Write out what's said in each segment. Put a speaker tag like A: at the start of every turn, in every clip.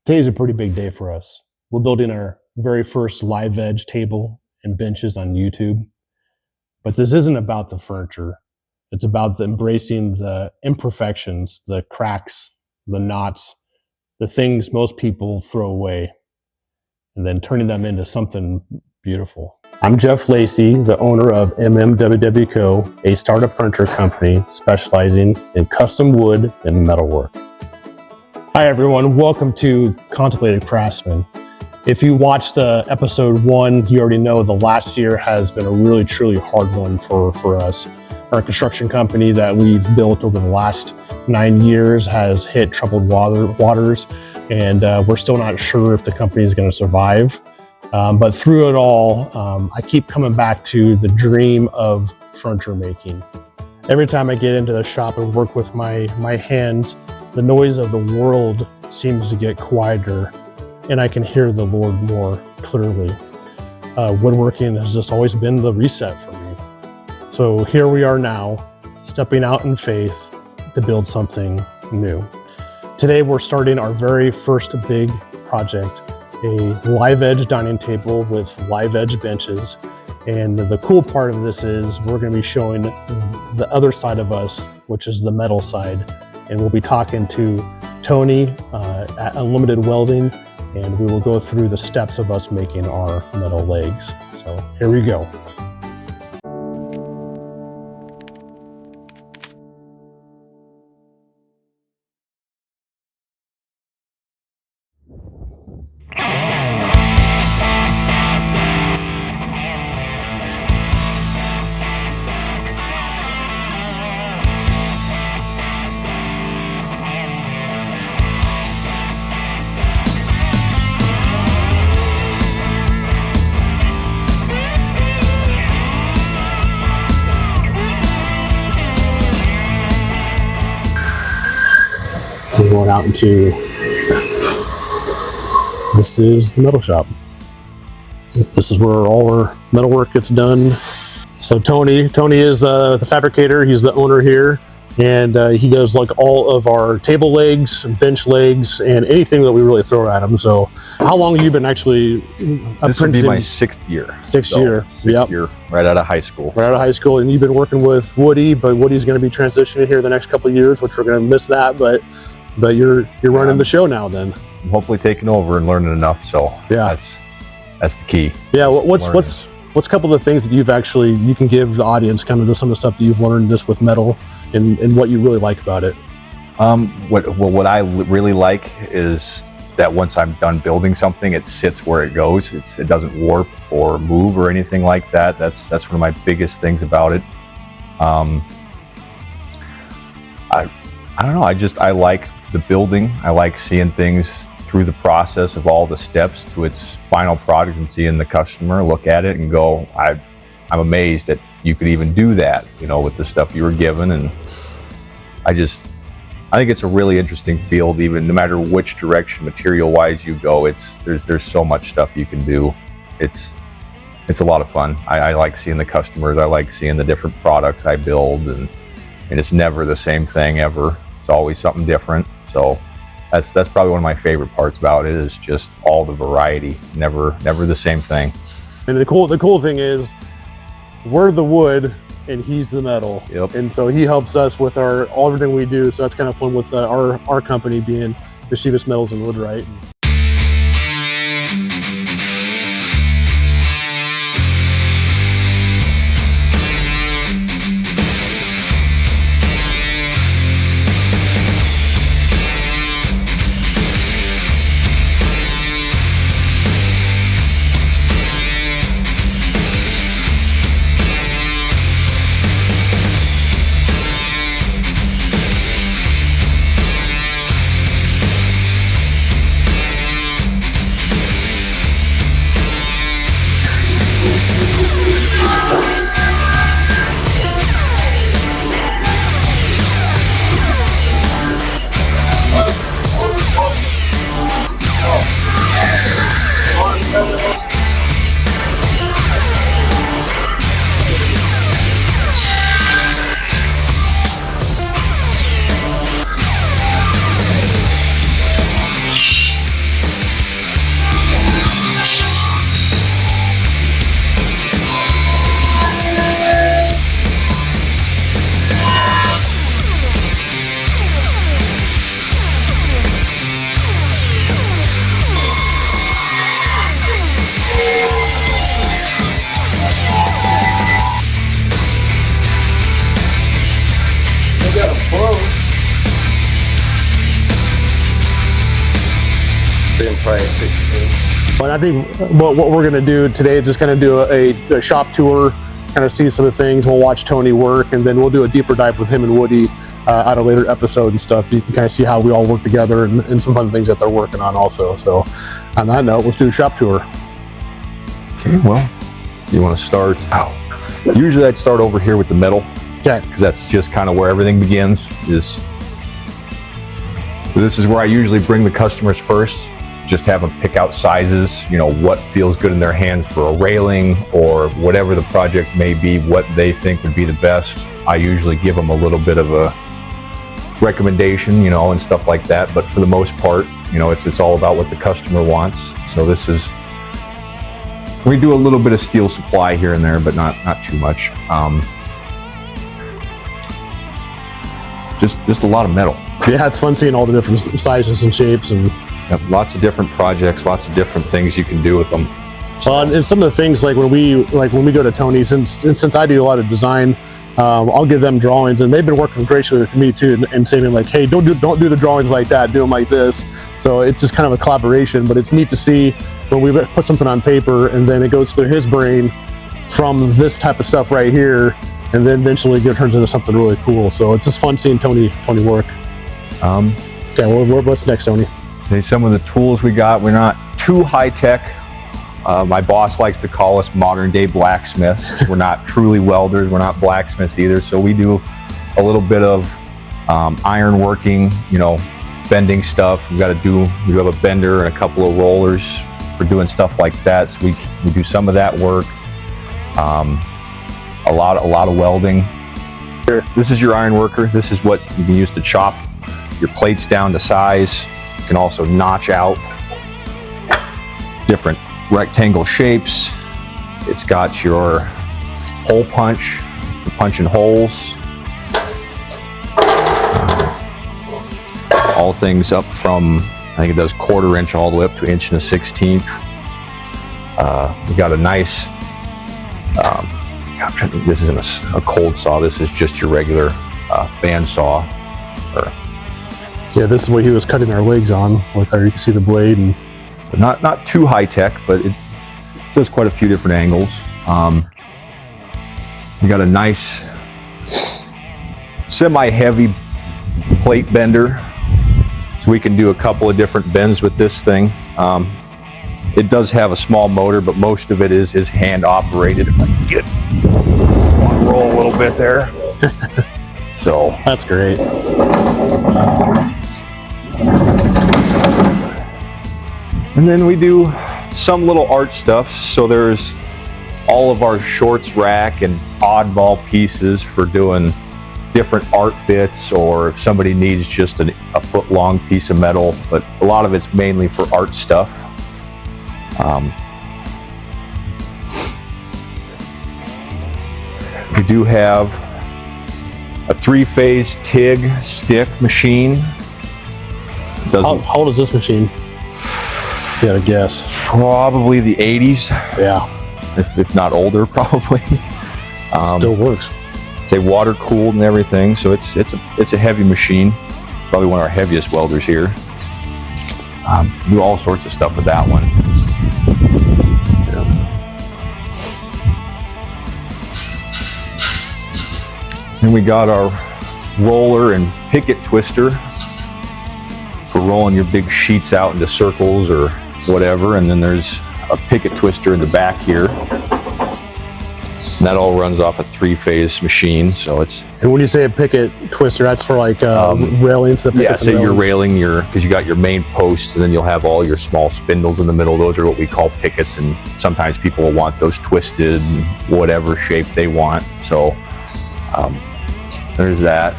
A: Today's a pretty big day for us. We're building our very first live edge table and benches on YouTube. But this isn't about the furniture. It's about embracing the imperfections, the cracks, the knots, the things most people throw away, and then turning them into something beautiful. I'm Jeff Lacey, the owner of MMWWCO, a startup furniture company specializing in custom wood and metalwork. Hi everyone, welcome to Contemplative Craftsmen. If you watched episode 1, you already know the last year has been a really truly hard one for us. Our construction company that we've built over the last 9 years has hit troubled waters, and we're still not sure if the company is going to survive. But through it all, I keep coming back to the dream of furniture making. Every time I get into the shop and work with my hands, the noise of the world seems to get quieter, and I can hear the Lord more clearly. Woodworking has just always been the reset for me. So here we are now, stepping out in faith to build something new. Today we're starting our very first big project, a live edge dining table with live edge benches. And the cool part of this is we're going to be showing the other side of us, which is the metal side. And we'll be talking to Tony at Unlimited Welding, and we will go through the steps of us making our metal legs. So here we go. We're going out into, this is the metal shop. This is where all our metal work gets done. So Tony is the fabricator. He's the owner here, and he does like all of our table legs, bench legs, and anything that we really throw at him. So how long have you been actually
B: This would be my 6th year.
A: Sixth year,
B: right out of high school.
A: Right out of high school, and you've been working with Woody, but Woody's going to be transitioning here the next couple of years, which we're going to miss that, but you're running the show now then.
B: I'm hopefully taking over and learning enough, so
A: yeah,
B: that's the key.
A: Yeah, what's a couple of things that you can give the audience kind of some of the stuff that you've learned just with metal and what you really like about it?
B: What I really like is that once I'm done building something, it sits where it goes. It doesn't warp or move or anything like that. That's one of my biggest things about it. I don't know. I like the building. I like seeing things through the process of all the steps to its final product and seeing the customer look at it and go, I'm amazed that you could even do that, with the stuff you were given. And I think it's a really interesting field, even no matter which direction material wise you go. There's so much stuff you can do. It's a lot of fun. I like seeing the customers. I like seeing the different products I build, and it's never the same thing ever. It's always something different. So that's probably one of my favorite parts about it, is just all the variety, never the same thing.
A: And the cool thing is we're the wood and he's the metal.
B: Yep.
A: And so he helps us with everything we do. So that's kind of fun with our company being Vesuvius Metals and Woodwright.
C: been probably 16.
A: But I think what we're going to do today is just kind of do a shop tour, kind of see some of the things. We'll watch Tony work, and then we'll do a deeper dive with him and Woody at a later episode and stuff. You can kind of see how we all work together and some fun things that they're working on also. So on that note, let's do a shop tour.
B: Okay, well, you want to start? Usually I'd start over here with the metal.
A: Okay.
B: Because that's just kind of where everything begins. This is where I usually bring the customers first. Just have them pick out sizes, you know, what feels good in their hands for a railing or whatever the project may be, what they think would be the best. I usually give them a little bit of a recommendation, you know, and stuff like that. But for the most part, you know, it's all about what the customer wants. So this is, we do a little bit of steel supply here and there, but not too much. Just a lot of metal.
A: Yeah, it's fun seeing all the different sizes and shapes and
B: lots of different projects, lots of different things you can do with them.
A: And some of the things like when we go to Tony, since I do a lot of design, I'll give them drawings, and they've been working graciously with me too, and saying like, hey, don't do the drawings like that, do them like this. So it's just kind of a collaboration, but it's neat to see when we put something on paper and then it goes through his brain from this type of stuff right here, and then eventually it turns into something really cool. So it's just fun seeing Tony work. Okay, what's next, Tony?
B: Okay, some of the tools we got, we're not too high tech. My boss likes to call us modern day blacksmiths. We're not truly welders, we're not blacksmiths either. So we do a little bit of iron working, you know, bending stuff. We have a bender and a couple of rollers for doing stuff like that. So we do some of that work. A lot of welding. This is your iron worker. This is what you can use to chop your plates down to size. You can also notch out different rectangle shapes. It's got your hole punch for punching holes. All things up from, I think it does 1/4 inch all the way up to 1 1/16. We got a nice, I'm trying to think, this isn't a cold saw, this is just your regular band saw.
A: Yeah, this is what he was cutting our legs on with there. You can see the blade, and
B: not too high tech, but it does quite a few different angles. We got a nice semi-heavy plate bender, so we can do a couple of different bends with this thing. It does have a small motor, but most of it is hand operated. If I can get on roll a little bit there. So
A: that's great.
B: And then we do some little art stuff. So there's all of our shorts rack and oddball pieces for doing different art bits, or if somebody needs just a 1-foot-long piece of metal, but a lot of it's mainly for art stuff. We do have a 3-phase TIG stick machine.
A: How old is this machine? You gotta guess.
B: Probably the 80s.
A: Yeah.
B: If not older, probably.
A: Still works.
B: It's a water cooled and everything, so it's a heavy machine. Probably one of our heaviest welders here. Do all sorts of stuff with that one. Then we got our roller and picket twister for rolling your big sheets out into circles or whatever. And then there's a picket twister in the back here. And that all runs off a 3-phase machine. So it's.
A: And when you say a picket twister, that's for like railings.
B: Yeah, say you're railing because you got your main posts, and then you'll have all your small spindles in the middle. Those are what we call pickets, and sometimes people will want those twisted in whatever shape they want. So there's that.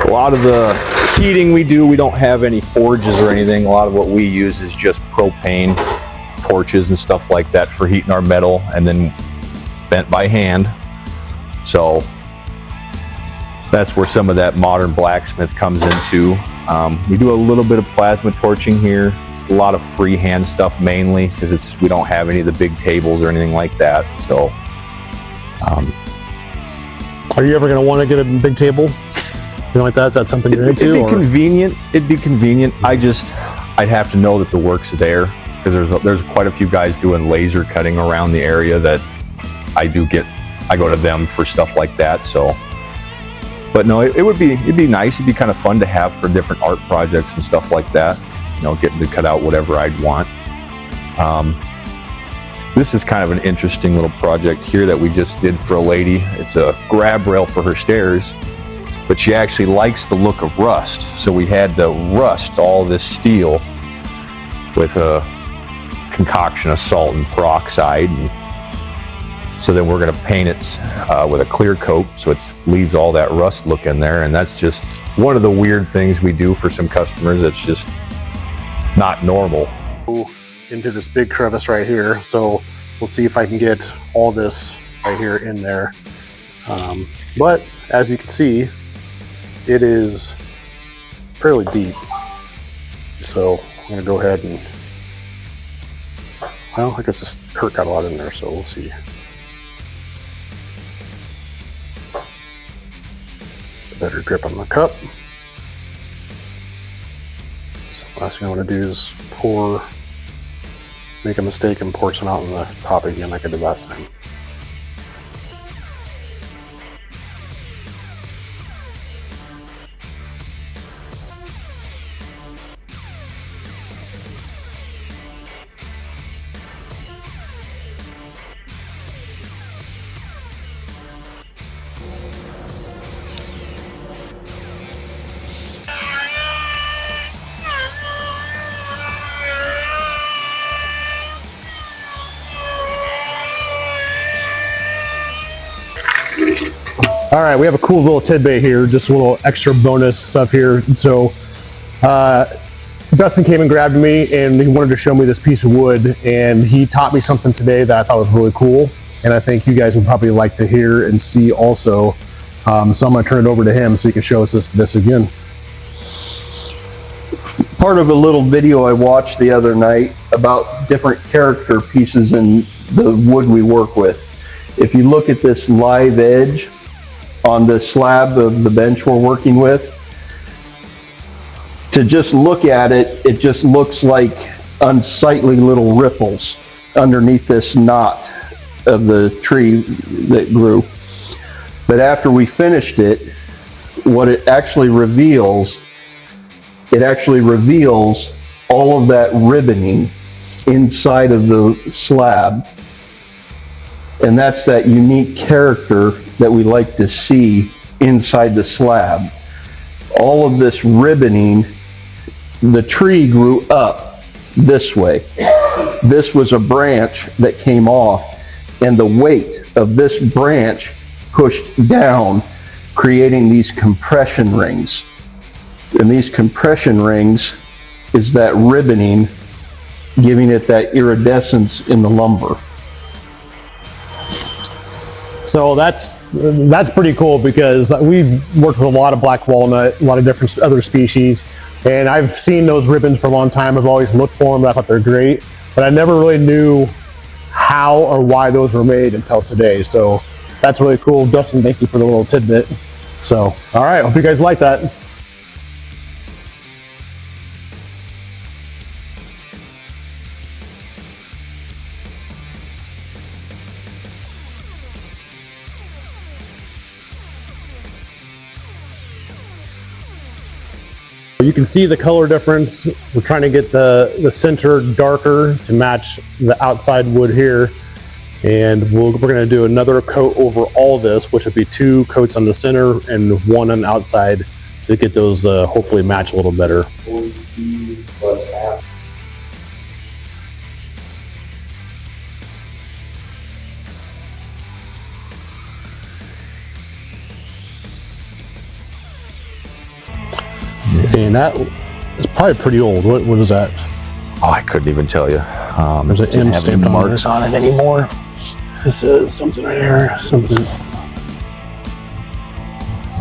B: A lot of the heating we don't have any forges or anything. A lot of what we use is just propane torches and stuff like that for heating our metal, and then bent by hand. So that's where some of that modern blacksmith comes into. We do a little bit of plasma torching here, a lot of freehand stuff mainly because we don't have any of the big tables or anything like that. So
A: are you ever going to want to get a big table? Like that? Is that something you're into?
B: It'd be convenient. It'd be convenient. I'd have to know that the work's there, because there's quite a few guys doing laser cutting around the area that I go to them for stuff like that. So, but no, it'd be nice. It'd be kind of fun to have for different art projects and stuff like that. You know, getting to cut out whatever I'd want. This is kind of an interesting little project here that we just did for a lady. It's a grab rail for her stairs, but she actually likes the look of rust. So we had to rust all this steel with a concoction of salt and peroxide. And so then we're gonna paint it with a clear coat so it leaves all that rust look in there. And that's just one of the weird things we do for some customers that's just not normal.
A: Into this big crevice right here, so we'll see if I can get all this right here in there. But as you can see, it is fairly deep, so I'm gonna go ahead and, well, I guess this Kurt got a lot in there, so we'll see. Better grip on the cup. So the last thing I want to do is make a mistake and pour some out on the top again like I did last time. All right, we have a cool little tidbit here, just a little extra bonus stuff here. So Dustin came and grabbed me and he wanted to show me this piece of wood, and he taught me something today that I thought was really cool, and I think you guys would probably like to hear and see also. So I'm gonna turn it over to him so he can show us this again.
C: Part of a little video I watched the other night about different character pieces in the wood we work with. If you look at this live edge on the slab of the bench we're working with, to just look at it, it just looks like unsightly little ripples underneath this knot of the tree that grew. But after we finished it, what it actually reveals all of that ribboning inside of the slab. And that's that unique character that we like to see inside the slab. All of this ribboning, the tree grew up this way. This was a branch that came off, and the weight of this branch pushed down, creating these compression rings. And these compression rings is that ribboning, giving it that iridescence in the lumber.
A: So that's pretty cool, because we've worked with a lot of black walnut, a lot of different other species, and I've seen those ribbons for a long time. I've always looked for them. I thought they're great, but I never really knew how or why those were made until today. So that's really cool. Dustin, thank you for the little tidbit. So, all right, hope you guys like that. You can see the color difference. We're trying to get the center darker to match the outside wood here. And we're gonna do another coat over all this, which would be 2 coats on the center and 1 on the outside to get those hopefully match a little better. And that is probably pretty old. What is that?
B: Oh, I couldn't even tell you.
A: There's an M stamp
B: marks on it anymore.
A: This is something right here. Something.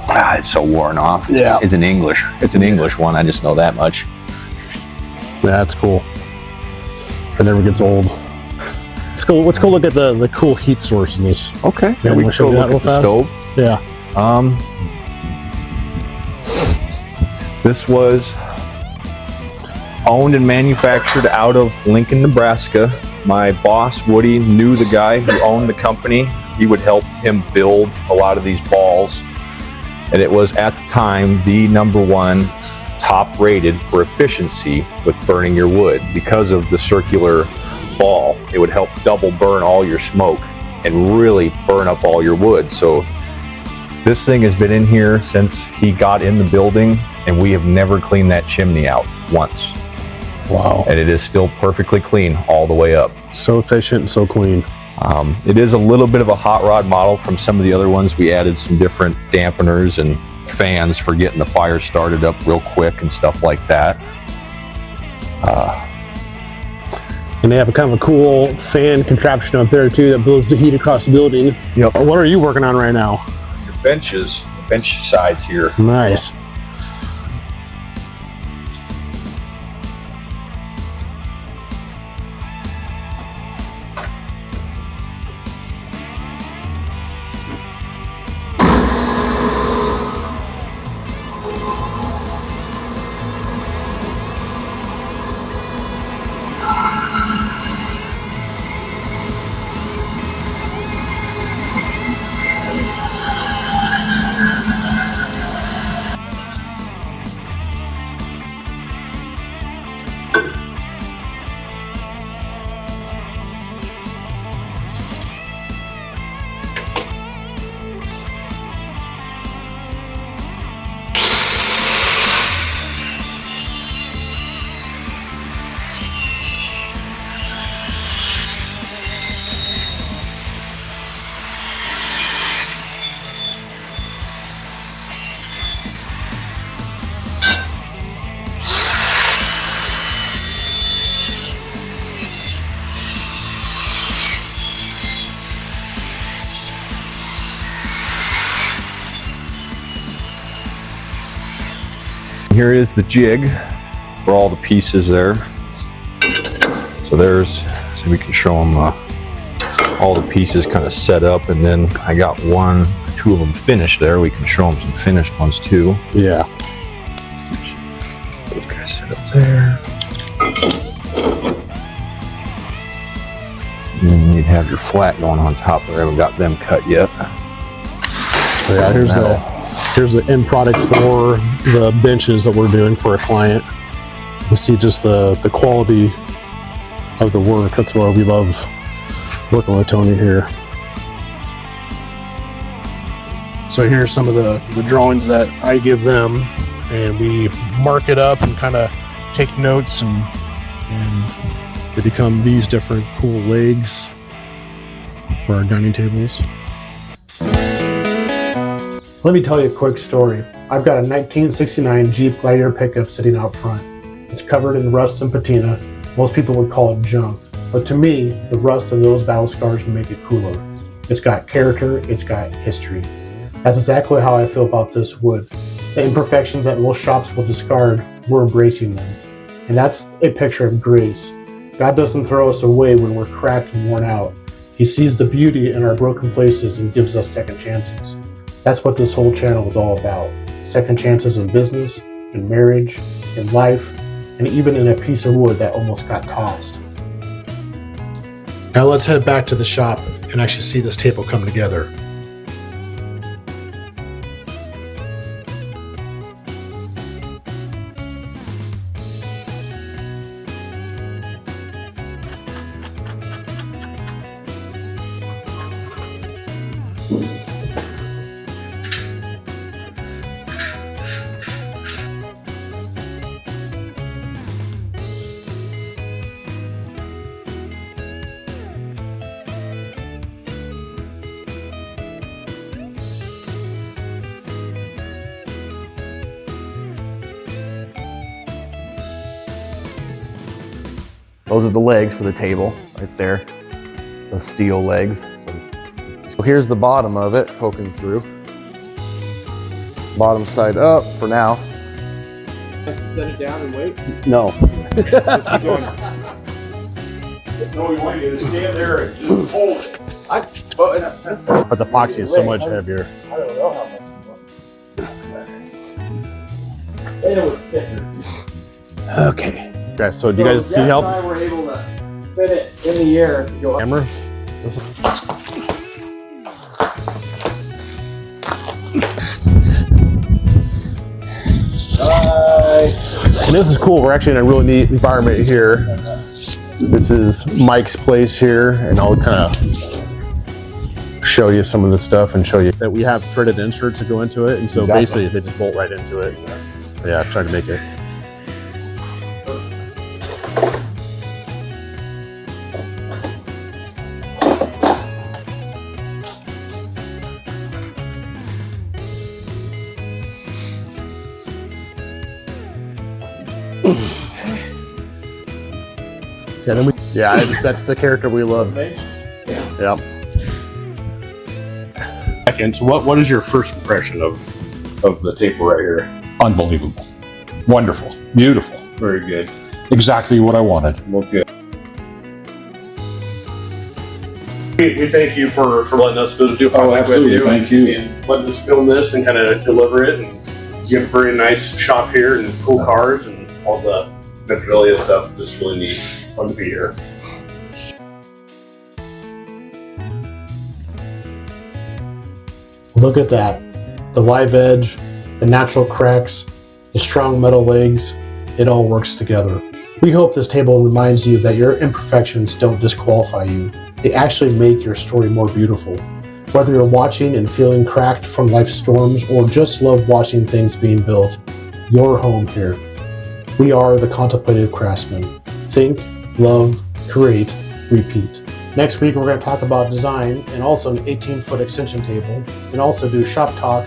B: Ah, it's so worn off. It's an English. It's an English one. I just know that much.
A: Yeah, that's cool. It never gets old. Let's go look at the cool heat source in this.
B: Okay.
A: Yeah, we can show that real fast.
B: Stove.
A: Yeah.
B: This was owned and manufactured out of Lincoln, Nebraska. My boss, Woody, knew the guy who owned the company. He would help him build a lot of these balls. And it was at the time the #1 top rated for efficiency with burning your wood. Because of the circular ball, it would help double burn all your smoke and really burn up all your wood. So this thing has been in here since he got in the building, and we have never cleaned that chimney out once.
A: Wow.
B: And it is still perfectly clean all the way up.
A: So efficient and so clean.
B: It is a little bit of a hot rod model from some of the other ones. We added some different dampeners and fans for getting the fire started up real quick and stuff like that.
A: And they have a kind of a cool fan contraption up there too that blows the heat across the building.
B: Yep.
A: What are you working on right now?
B: Your benches, bench sides here.
A: Nice.
B: Here is the jig for all the pieces there. So there's, so we can show them all the pieces kind of set up, and then I got 1, 2 of them finished there. We can show them some finished ones too.
A: Yeah.
B: Those guys set up there. And then you'd have your flat going on top there. I haven't got them cut yet.
A: So yeah, here's the end product for the benches that we're doing for a client. You see just the quality of the work. That's why we love working with Tony here. So here's some of the drawings that I give them, and we mark it up and kind of take notes, and they become these different cool legs for our dining tables. Let me tell you a quick story. I've got a 1969 Jeep Gladiator pickup sitting out front. It's covered in rust and patina. Most people would call it junk, but to me, the rust of those battle scars would make it cooler. It's got character, it's got history. That's exactly how I feel about this wood. The imperfections that most shops will discard, we're embracing them. And that's a picture of grace. God doesn't throw us away when we're cracked and worn out. He sees the beauty in our broken places and gives us second chances. That's what this whole channel is all about. Second chances in business, in marriage, in life, and even in a piece of wood that almost got tossed. Now let's head back to the shop and actually see this table come together.
D: Those are the legs for the table right there, the steel legs. So here's the bottom of it poking through. Bottom side up for now.
E: Just to set it down and wait?
D: No.
E: Just keep going.
C: No, you want you to stand there and just hold it.
A: But the epoxy is so much heavier.
C: I don't know how much. They know it's thicker.
D: Okay.
A: Okay, so do you guys need help?
E: Jeff and I were able to spin it in the air. Go up.
A: Camera? And this is cool. We're actually in a really neat environment here. This is Mike's place here, and I'll kind of show you some of the stuff and show you that we have threaded inserts that go into it, and so basically they just bolt right into it. Yeah, I've tried to make it. Yeah, that's the character we love. Yeah. Second, what is your first impression of the table right here?
F: Unbelievable. Wonderful. Beautiful.
A: Very good.
F: Exactly what I wanted.
A: Well, good. We thank you for letting us do a project with you.
F: Thank you.
A: And letting us film this and kind of deliver it. And you have a very nice shop here and cool cars and all the memorabilia stuff. It's just really neat. It's fun to be here. Look at that. The live edge, the natural cracks, the strong metal legs, it all works together. We hope this table reminds you that your imperfections don't disqualify you. They actually make your story more beautiful. Whether you're watching and feeling cracked from life's storms or just love watching things being built, you're home here. We are the Contemplative Craftsmen. Think, love, create, repeat. Next week, we're going to talk about design and also an 18-foot extension table, and also do shop talk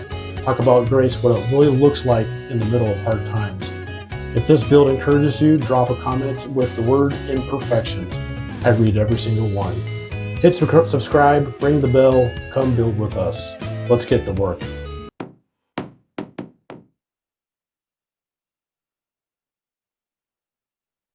A: about grace, what it really looks like in the middle of hard times. If this build encourages you, drop a comment with the word imperfections. I read every single one. Hit subscribe, ring the bell, come build with us. Let's get to work.